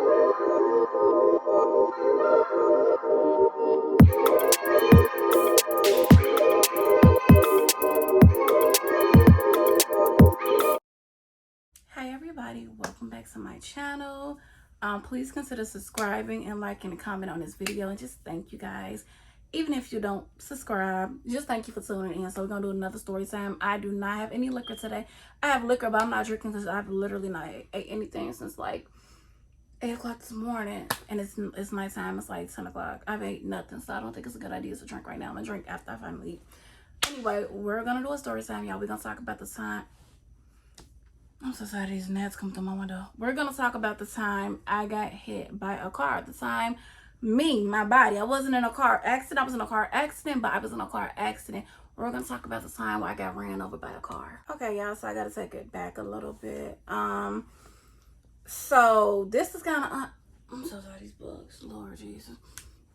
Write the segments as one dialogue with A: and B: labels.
A: Hi everybody, welcome back to my channel. Please consider subscribing and liking and comment on this video, and just thank you guys. Even if you don't subscribe, just thank you for tuning in. So we're gonna do another story time. I do not have any liquor today. I have liquor, but I'm not drinking because I've literally not ate anything since like 8 o'clock this morning, and it's nighttime. It's like 10 o'clock. I've ate nothing, so I don't think it's a good idea to drink right now. I'm gonna drink after I finally eat. Anyway, we're gonna do a story time, y'all. We're gonna talk about the time. I'm so sorry, these gnats come through my window. We're gonna talk about the time I got hit by a car. The time my body. I wasn't in a car accident. I was in a car accident, but I was in a car accident. We're gonna talk about the time where I got ran over by a car. Okay, y'all, so I gotta take it back a little bit. So this is kind of, I'm so sorry, these bugs, Lord Jesus.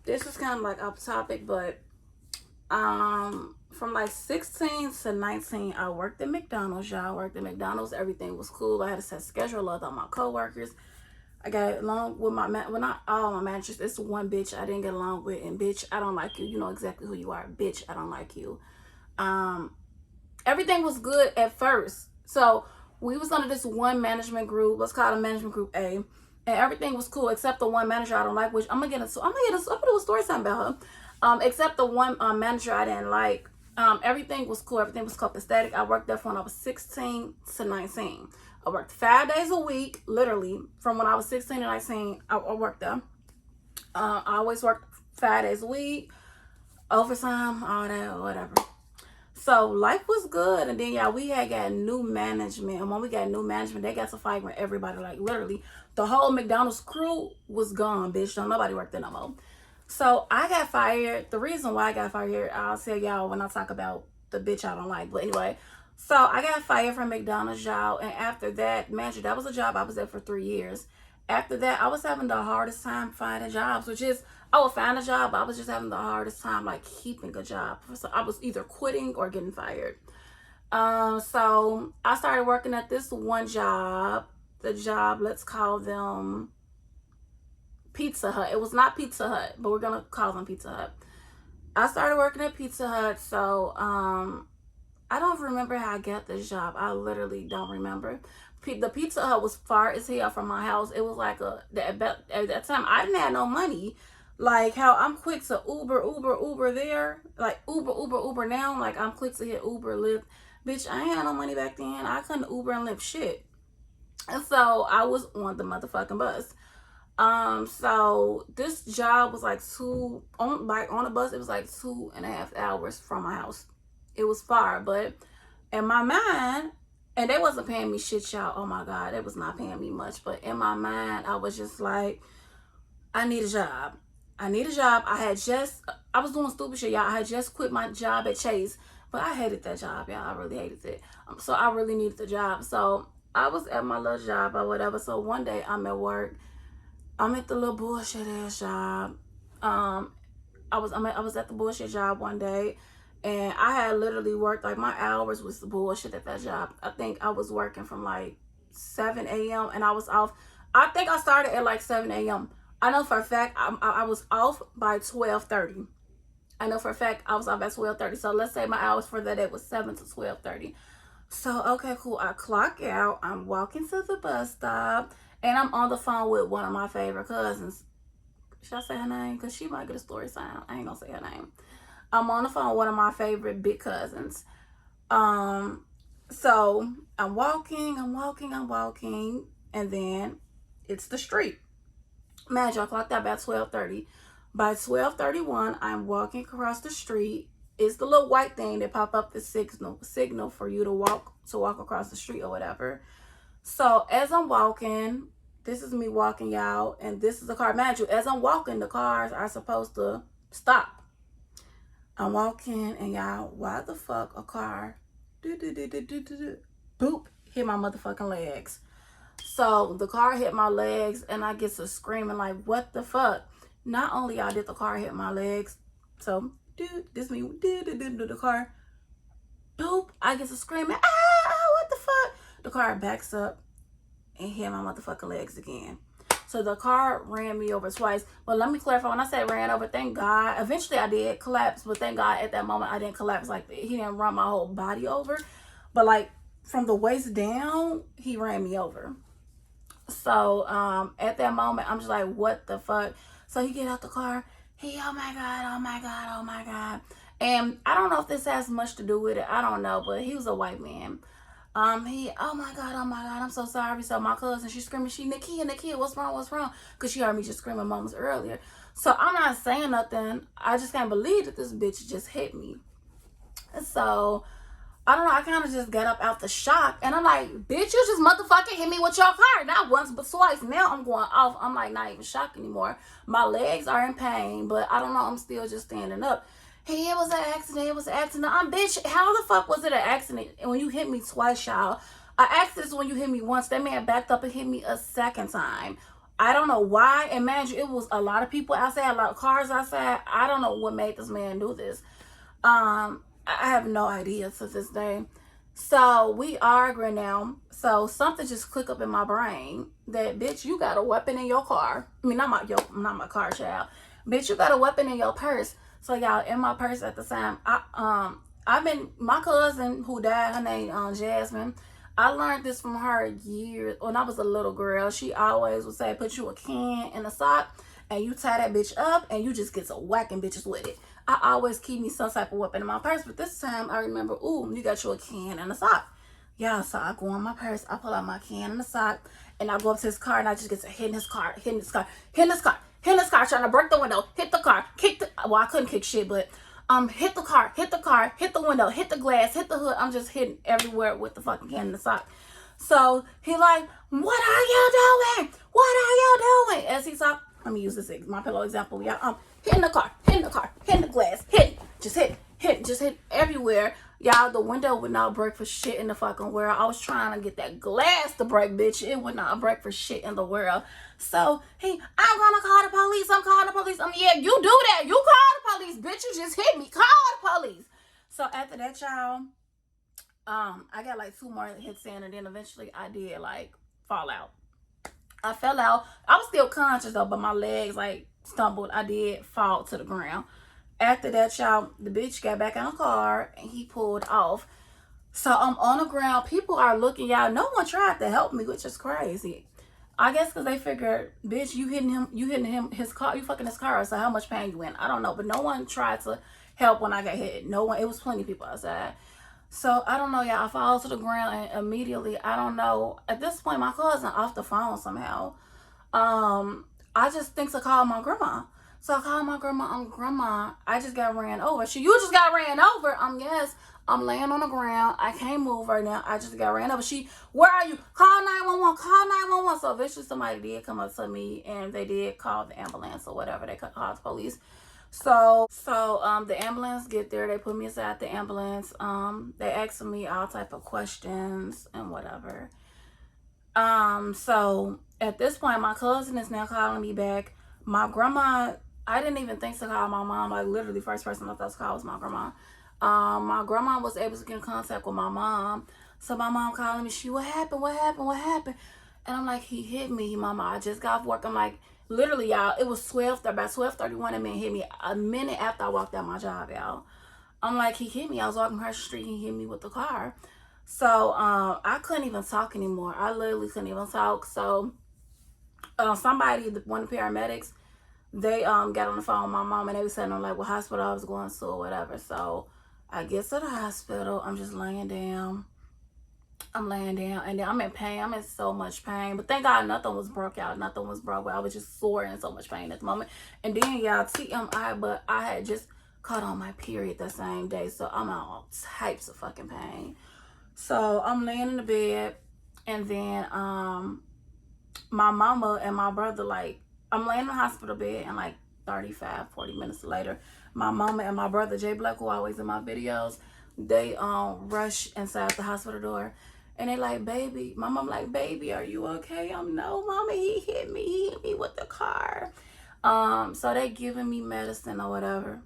A: This is kind of like off topic, but from like 16 to 19, I worked at McDonald's, y'all. I worked at McDonald's. Everything was cool. I had a set schedule. Loved all my coworkers. I got along with my well, not all my managers. It's one bitch I didn't get along with, and bitch, I don't like you. You know exactly who you are. Bitch, I don't like you. Everything was good at first. So we was under this one management group. Let's call it management group A. And everything was cool except the one manager I don't like, which I'm gonna do a story time about her. Except the one manager I didn't like. Everything was cool. Everything was copacetic. I worked there from when I was 16 to 19. I worked 5 days a week, literally. From when I was 16 to 19, I worked there. I always worked 5 days a week, overtime, all that, whatever. So life was good, and then we had got new management, and when we got new management, they got to firing everybody. Like literally, the whole McDonald's crew was gone, bitch. Don't nobody work there no more. So I got fired. The reason why I got fired, I'll tell y'all when I talk about the bitch I don't like. But anyway, so I got fired from McDonald's, y'all, and after that, manager, that was a job I was there for 3 years. After that, I was having the hardest time finding jobs, which is, I would find a job, I was just having the hardest time like keeping a job. So I was either quitting or getting fired. So I started working at this one job. The job, let's call them Pizza Hut. It was not Pizza Hut, but we're gonna call them Pizza Hut. I started working at Pizza Hut, so I don't remember how I got this job. I literally don't remember. The Pizza Hut was far as hell from my house. It was like at that time I didn't have no money. Like how I'm quick to Uber there, like Uber now. Like I'm quick to hit Uber, Lyft. Bitch, I ain't had no money back then. I couldn't Uber and Lyft shit. And so I was on the motherfucking bus. So this job was like on a bus, it was like 2.5 hours from my house. It was far, but in my mind, and they wasn't paying me shit, y'all. Oh my God, it was not paying me much. But in my mind, I was just like, I need a job. I need a job. I was doing stupid shit, y'all. I had just quit my job at Chase, but I hated that job, y'all. I really hated it. So I really needed the job. So I was at my little job or whatever. So one day I'm at work. I'm at the little bullshit ass job. I was at the bullshit job one day, and I had literally worked, like my hours was the bullshit at that job. I think I was working from like 7 a.m. and I was off. I think I started at like 7 a.m. I know for a fact I was off by 12:30. I know for a fact I was off at 12:30. So let's say my hours for that day was 7 to 12:30. So okay, cool. I clock out. I'm walking to the bus stop. And I'm on the phone with one of my favorite cousins. Should I say her name? Because she might get a story sound. I ain't going to say her name. I'm on the phone with one of my favorite big cousins. So I'm walking. And then it's the street. Imagine I clocked out by 12:30. By 12:31, I'm walking across the street. It's the little white thing that pop up the signal for you to walk across the street or whatever. So as I'm walking, this is me walking, y'all, and this is the car. Imagine, as I'm walking, the cars are supposed to stop. I'm walking, and y'all, why the fuck a car, boop, hit my motherfucking legs. So the car hit my legs, and I get to screaming like, what the fuck? Not only y'all did the car hit my legs, so this me, the car, boop, I get to screaming, what the fuck? The car backs up and hit my motherfucking legs again. So the car ran me over twice. But let me clarify, when I said ran over, thank God, eventually I did collapse, but thank God at that moment I didn't collapse. Like, he didn't run my whole body over, but like from the waist down, he ran me over. So at that moment, I'm just like, what the fuck? So he get out the car. He, oh my God, oh my God, oh my God. And I don't know if this has much to do with it. I don't know, but he was a white man. He, oh my God, oh my God, I'm so sorry. So my cousin, she's screaming, Nakia, what's wrong, what's wrong? Because she heard me just screaming moments earlier. So I'm not saying nothing. I just can't believe that this bitch just hit me. So I don't know, I kind of just got up out the shock, and I'm like, bitch, you just motherfucking hit me with your car. Not once, but twice. Now I'm going off. I'm like, not even shocked anymore. My legs are in pain, but I don't know, I'm still just standing up. Hey, it was an accident. It was an accident. Bitch, how the fuck was it an accident? And when you hit me twice, y'all, an accident is when you hit me once. That man backed up and hit me a second time. I don't know why. And man, it was a lot of people outside, a lot of cars outside. I don't know what made this man do this. I have no idea to this day. So we arguing now. So something just click up in my brain that, bitch, you got a weapon in your car. I mean, not my car, child. Bitch, you got a weapon in your purse. So y'all, in my purse at the time, I've been, my cousin who died, her name Jasmine. I learned this from her years when I was a little girl. She always would say, put you a can in a sock and you tie that bitch up and you just get to whacking bitches with it. I always keep me some type of weapon in my purse, but this time I remember, ooh, you got you a can and a sock. Yeah, so I go in my purse, I pull out my can and a sock, and I go up to his car and I just get to hitting his car, trying to break the window, hit the car, well, I couldn't kick shit, but hit the car, hit the window, hit the glass, hit the hood. I'm just hitting everywhere with the fucking can and the sock. So he like, what are y'all doing? What are y'all doing? As he talk, let me use this my pillow example, y'all. Hitting the car, hitting the glass, just hit everywhere. Y'all, the window would not break for shit in the fucking world. I was trying to get that glass to break, bitch. It would not break for shit in the world. So I'm gonna call the police. I'm calling the police. Yeah, you do that. You call the police, bitch. You just hit me. Call the police. So after that, y'all, I got like 2 more hits in, and then eventually I did like fall out. I fell out. I was still conscious though, but my legs like stumbled. I did fall to the ground. After that, y'all, the bitch got back in the car and he pulled off. So I'm on the ground. People are looking, y'all. No one tried to help me, which is crazy. I guess because they figured, bitch, you hitting him, his car, you fucking his car. So how much pain you in? I don't know, but no one tried to help when I got hit. No one. It was plenty of people outside. So I don't know, y'all. I fall to the ground and immediately, I don't know. At this point, my cousin off the phone somehow. I just think to call my grandma. So I called my grandma. Grandma, I just got ran over. You just got ran over. Yes, I'm laying on the ground. I can't move right now. I just got ran over. Where are you? Call 911. Call 911. So eventually somebody did come up to me and they did call the ambulance or whatever. They called the police. So the ambulance get there. They put me inside the ambulance. They asked me all type of questions and whatever. So at this point, my cousin is now calling me back. My grandma, I didn't even think to call my mom. Like literally, first person I thought to call was my grandma. My grandma was able to get in contact with my mom. So my mom calling me, what happened? And I'm like, he hit me, mama. I just got off work. I'm like, literally, y'all, it was about 12:31, and man hit me a minute after I walked out my job, y'all. I'm like, he hit me. I was walking across the street, he hit me with the car. So I couldn't even talk anymore. I literally couldn't even talk. So one of the paramedics, they got on the phone with my mom and they was telling them like what hospital I was going to or whatever. So I get to the hospital. I'm just laying down. I'm laying down and then I'm in pain. I'm in so much pain. But thank God nothing was broke out. Nothing was broke. I was just sore and so much pain at the moment. And then y'all, TMI, but I had just caught on my period that same day. So I'm in all types of fucking pain. So I'm laying in the bed and then my mama and my brother, like, I'm laying in the hospital bed and like 40 minutes later, my mama and my brother, Jay Black, who always in my videos, they rush inside the hospital door and they like, baby, my mom like, baby, are you okay? No, mama, he hit me with the car. So they giving me medicine or whatever.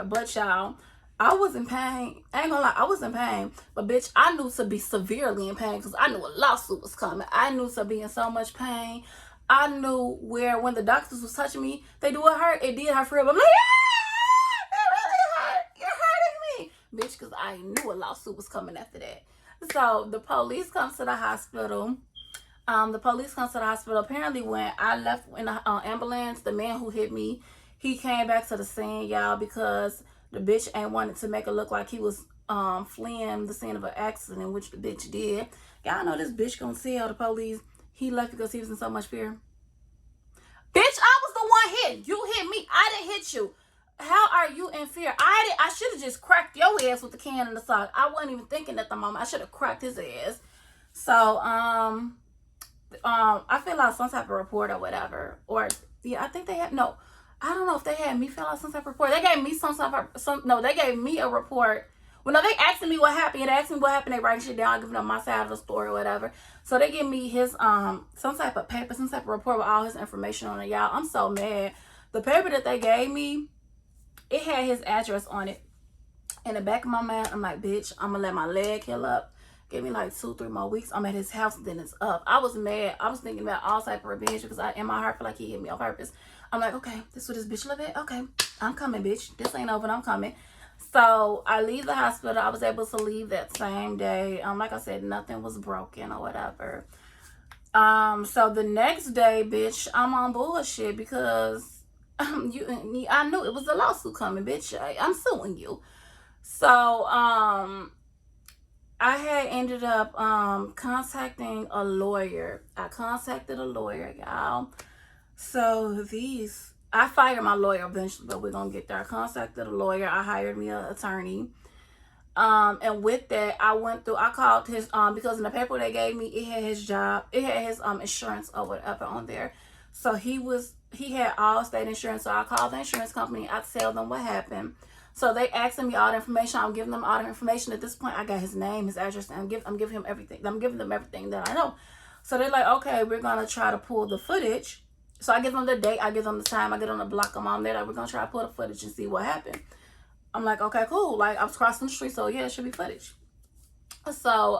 A: But y'all, I was in pain. I ain't gonna lie, I was in pain. But bitch, I knew to be severely in pain because I knew a lawsuit was coming. I knew to be in so much pain. I knew where when the doctors was touching me, they do it hurt. It did hurt for real. But I'm like, yeah, it really hurt. You're hurting me. Bitch, because I knew a lawsuit was coming after that. So the police comes to the hospital. The police comes to the hospital. Apparently, when I left in the ambulance, the man who hit me, he came back to the scene, y'all, because the bitch ain't wanted to make it look like he was fleeing the scene of an accident, which the bitch did. Y'all know this bitch gonna tell the police he left because he was in so much fear. Bitch, I was the one hit. You hit me. I didn't hit you. How are you in fear? I should have just cracked your ass with the can in the sock. I wasn't even thinking at the moment. I should have cracked his ass. So, I filled out some type of report or whatever. Or yeah, I think they had no. I don't know if they had me fill out some type of report. They gave me they gave me a report. Well, no, they asking me what happened. They asked me what happened. They writing shit down, giving them my side of the story or whatever. So they give me his some type of paper, some type of report with all his information on it. Y'all, I'm so mad. The paper that they gave me, it had his address on it. In the back of my mind, I'm like, bitch, I'm gonna let my leg heal up. Give me like 2-3 more weeks. I'm at his house, then it's up. I was mad. I was thinking about all type of revenge because in my heart, feel like he hit me on purpose. I'm like, okay, this what this bitch live at? Okay, I'm coming, bitch. This ain't over, I'm coming. So I leave the hospital. I was able to leave that same day. Like I said, nothing was broken or whatever. So the next day, bitch, I'm on bullshit because I knew it was a lawsuit coming, bitch. I'm suing you. So I had ended up contacting a lawyer. I contacted a lawyer, y'all. So I fired my lawyer eventually, but we're gonna get there. I contacted a lawyer. I hired me an attorney. And with that, I called his because in the paper they gave me, it had his job, it had his insurance or whatever on there. So he had all state insurance. So I called the insurance company. I tell them what happened. So they asking me all the information. I'm giving them all the information. At this point, I got his name, his address, and I'm giving him everything. I'm giving them everything that I know. So they're like, okay, we're gonna try to pull the footage. So I give them the date, I give them the time, I get on the block them on there. Like, we're gonna try to pull the footage and see what happened. I'm like, okay, cool. Like, I was crossing the street, so yeah, it should be footage. So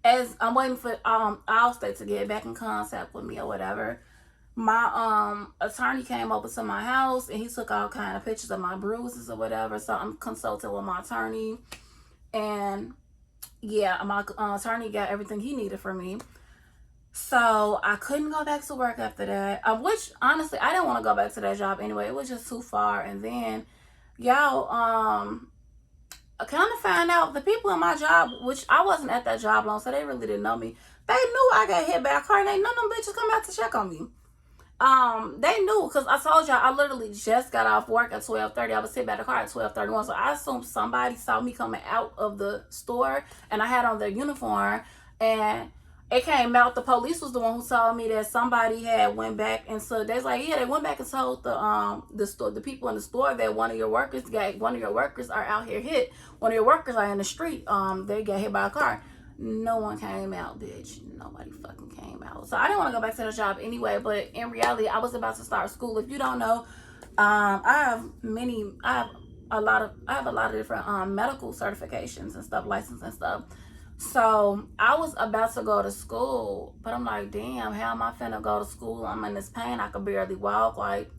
A: as I'm waiting for Allstate to get back in contact with me or whatever, my attorney came over to my house and he took all kind of pictures of my bruises or whatever. So I'm consulting with my attorney, and yeah, my attorney got everything he needed from me. So I couldn't go back to work after that, which honestly I didn't want to go back to that job anyway. It was just too far. And then y'all, I kind of found out the people in my job, which I wasn't at that job long, so they really didn't know me. They knew I got hit by a car, and none of them bitches come out to check on me. They knew because I told y'all I literally just got off work at 12:30. I was sitting by the car at 12:31, so I assumed somebody saw me coming out of the store, and I had on their uniform, and it came out the police was the one who told me that somebody had went back, and so they was like, yeah, they went back and told the people in the store that one of your workers are out here hit. One of your workers are in the street. They got hit by a car. No one came out, bitch. Nobody fucking came out. So I didn't want to go back to the job anyway. But in reality, I was about to start school. If you don't know, I have a lot of different medical certifications and stuff, license and stuff. So I was about to go to school, but I'm like, damn, how am I finna go to school? I'm in this pain. I could barely walk. Like,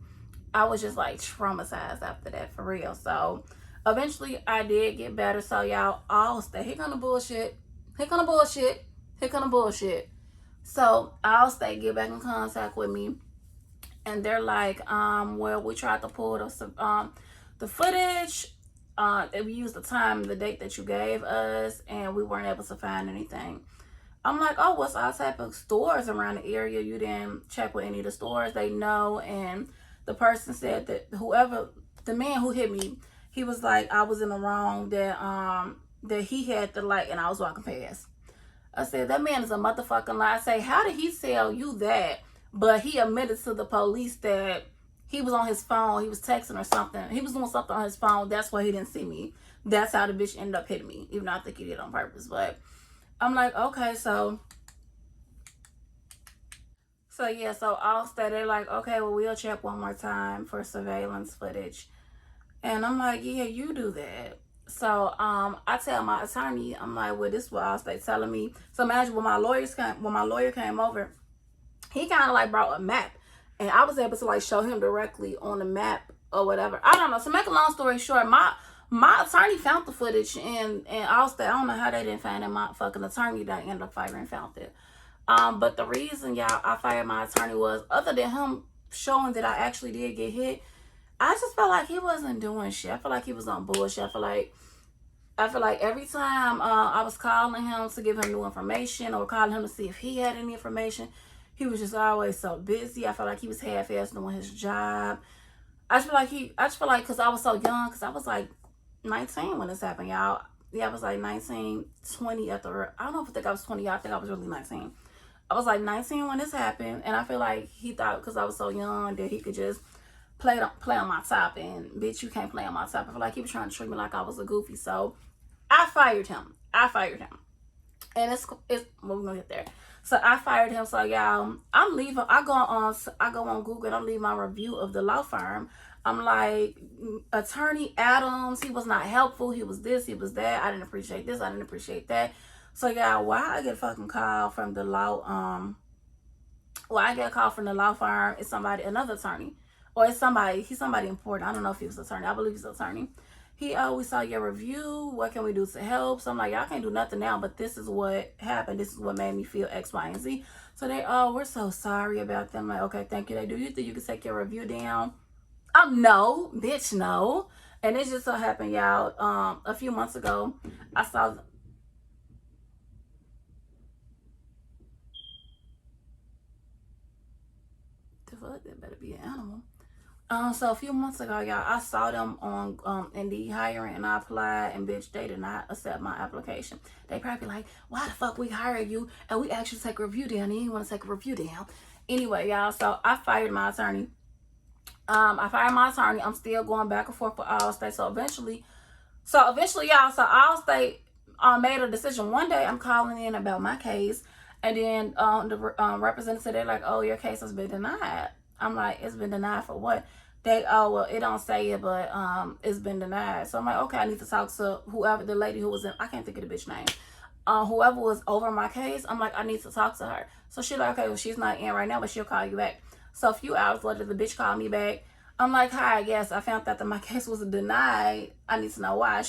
A: I was just like traumatized after that, for real. So eventually I did get better. So y'all all stay. Here come the bullshit. Here come the bullshit. Here come the bullshit. So Allstate get back in contact with me, and they're like, well, we tried to pull the footage. We used the time, the date that you gave us, and we weren't able to find anything. I'm like, oh, what's all type of stores around the area? You didn't check with any of the stores. They know, and the person said that the man who hit me, he was like, I was in the wrong, that he had the light and I was walking past. I said, that man is a motherfucking lie. I say, how did he tell you that? But he admitted to the police that he was on his phone. He was texting or something. He was doing something on his phone. That's why he didn't see me. That's how the bitch ended up hitting me. Even though I think he did it on purpose. But I'm like, okay, so yeah, so Allstate, they're like, okay, well, we'll check one more time for surveillance footage. And I'm like, yeah, you do that. So I tell my attorney, I'm like, well, this is what Allstate telling me. So imagine when my lawyer came over, he kind of like brought a map, and I was able to like show him directly on the map or whatever. I don't know. So make a long story short, my attorney found the footage, and Allstate, I don't know how they didn't find it. My fucking attorney that ended up firing found it. But the reason y'all I fired my attorney was, other than him showing that I actually did get hit, I just felt like he wasn't doing shit. I feel like he was on bullshit. I feel like every time I was calling him to give him new information or calling him to see if he had any information, he was just always so busy. I felt like he was half-assed doing his job. I just feel like because I was so young, because I was like 19 when this happened, y'all. Yeah, I was like 19, 20 at the, I don't know if I think I was 20, I think I was really 19. I was like 19 when this happened, and I feel like he thought because I was so young that he could just play on my top, and bitch, you can't play on my top. I feel like he was trying to treat me like I was a goofy, so I fired him. And it's well, we're gonna get there. So I fired him. So y'all, I'm leaving. I go on Google and I'm leaving my review of the law firm. I'm like, Attorney Adams, he was not helpful. He was this, he was that. I didn't appreciate this, I didn't appreciate that. So y'all, why I get a fucking call from the law, I get a call from the law firm, it's another attorney. Or it's he's somebody important. I don't know if he was an attorney. I believe he's an attorney. We saw your review. What can we do to help? So I'm like, y'all can't do nothing now, but this is what happened. This is what made me feel X, Y, and Z. So we're so sorry about them. I'm like, okay, thank you. Do you think you can take your review down? No, bitch, no. And it just so happened, y'all, a few months ago, I saw the fuck, that better be an animal. So a few months ago, y'all, I saw them on Indeed hiring, and I applied, and bitch, they did not accept my application. They probably like, why the fuck we hired you and we actually take a review down, and you want to take a review down? Anyway, y'all, so I fired my attorney. I'm still going back and forth with Allstate. So eventually, y'all, so Allstate made a decision. One day, I'm calling in about my case, and then the representative, they're like, oh, your case has been denied. I'm like, it's been denied for what? Well, it don't say it, but it's been denied. So I'm like, okay, I need to talk to whoever, the lady who was in, I can't think of the bitch name. Whoever was over my case, I'm like, I need to talk to her. So she's like, okay, well, she's not in right now, but she'll call you back. So a few hours later, the bitch called me back. I'm like, hi, yes, I found out that my case was denied. I need to know why.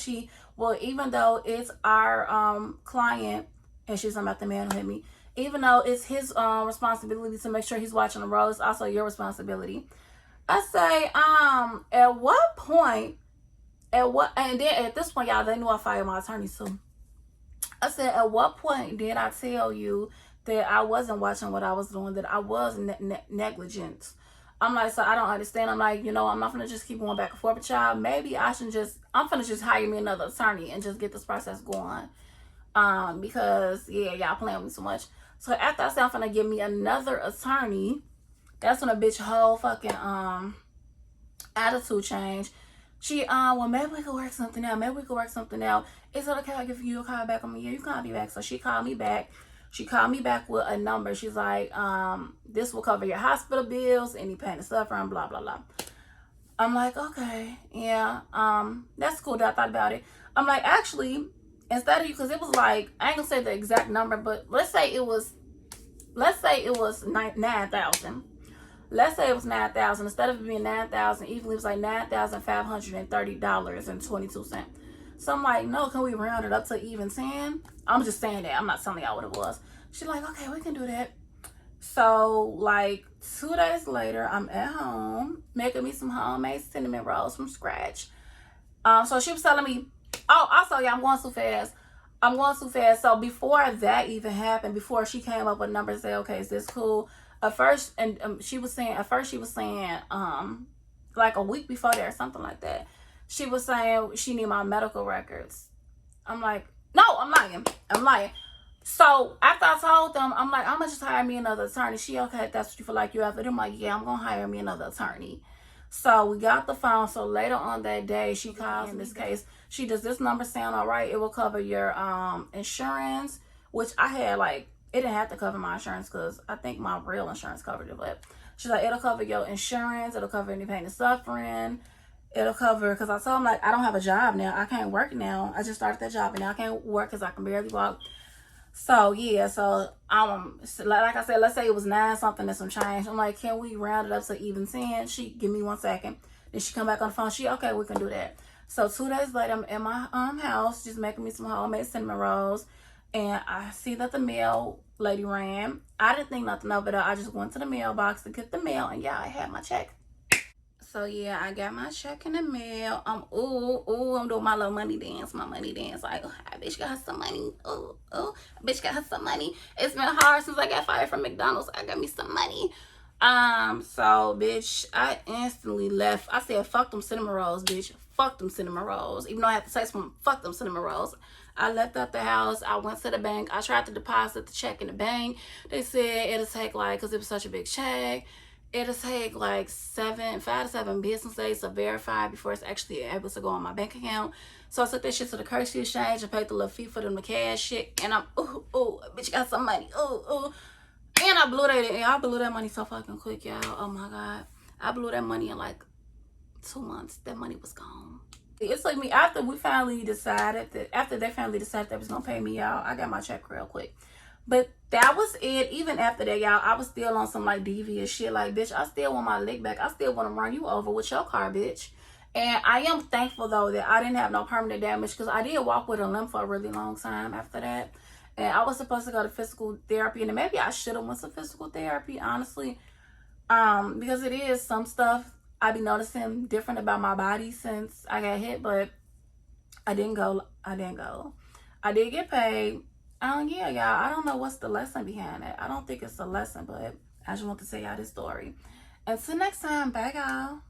A: Even though it's our client, and she's talking about the man who hit me, even though it's his responsibility to make sure he's watching the road, it's also your responsibility. I say, at what point, and then at this point, y'all, they knew I fired my attorney too. I said, at what point did I tell you that I wasn't watching what I was doing, that I was negligent? I'm like, so I don't understand. I'm like, I'm not gonna just keep going back and forth with y'all. Maybe I'm gonna just hire me another attorney and just get this process going. Because yeah, y'all playing with me so much. So after I said I'm gonna give me another attorney, that's when a bitch whole fucking attitude changed. She well, maybe we could work something out. Is it okay? I'll give you a call back. I'm like, yeah, you call me back. So she called me back. She called me back with a number. She's like, this will cover your hospital bills, any pain and suffering, blah blah blah. I'm like, okay, yeah, that's cool. That I thought about it. I'm like, actually, instead of you, because it was like, I ain't gonna say the exact number, but let's say it was 9,000. Let's say it was 9,000. Instead of it being 9,000, even it was like $9,530.22. So I'm like, no, can we round it up to even 10? I'm just saying that. I'm not telling y'all what it was. She's like, okay, we can do that. So like 2 days later, I'm at home making me some homemade cinnamon rolls from scratch. So she was telling me, oh, also, yeah, I'm going too fast. So before that even happened, before she came up with numbers and said, okay, is this cool? At first, and she was saying, like a week before that or something like that, she was saying she need my medical records. I'm like, no, I'm lying. So after I told them, I'm like, I'm gonna just hire me another attorney. She, okay, if that's what you feel like you have to do. I'm like, yeah, I'm gonna hire me another attorney. So we got the phone. So later on that day, she calls in this case. She does, this number sound all right? It will cover your insurance, which I had like, it didn't have to cover my insurance because I think my real insurance covered it. But she's like, it'll cover your insurance. It'll cover any pain and suffering. it'll cover, because I told him, like, I don't have a job now. I can't work now. I just started that job, and now I can't work because I can barely walk. So yeah, so like I said, let's say it was 9 something and some change. I'm like, can we round it up to even 10? She give me 1 second. Then she come back on the phone. She, okay, we can do that. So 2 days later, I'm in my house just making me some homemade cinnamon rolls, and I see that the mail lady ran. I didn't think nothing of it. I just went to the mailbox to get the mail, and yeah, I had my check. So yeah, I got my check in the mail. I'm doing my little money dance, Like, oh, I bitch got her some money. I bitch got her some money. It's been hard since I got fired from McDonald's. I got me some money. So bitch, I instantly left. I said, fuck them cinnamon rolls, bitch. Fuck them cinnamon rolls. Even though I had to say some, fuck them cinnamon rolls. I left out the house. I went to the bank. I tried to deposit the check in the bank. They said it'll take, like, because it was such a big check, it'll take like 5 to 7 business days to verify before it's actually able to go on my bank account. So I took that shit to the currency exchange and paid the little fee for them to cash shit. And I'm, bitch, got some money. And I blew that money so fucking quick, y'all. Oh my God. I blew that money in like 2 months. That money was gone. It's like me, after they finally decided they was gonna pay me, y'all, I got my check real quick. But that was it. Even after that, y'all, I was still on some like devious shit. Like, bitch, I still want my lick back. I still want to run you over with your car, bitch. And I am thankful, though, that I didn't have no permanent damage, because I did walk with a limp for a really long time after that. And I was supposed to go to physical therapy, and maybe I should have went to physical therapy, honestly. Because it is some stuff I be noticing different about my body since I got hit, but I didn't go. I did get paid. Yeah, y'all, I don't know what's the lesson behind it. I don't think it's a lesson, but I just want to tell y'all this story. Until next time, bye, y'all.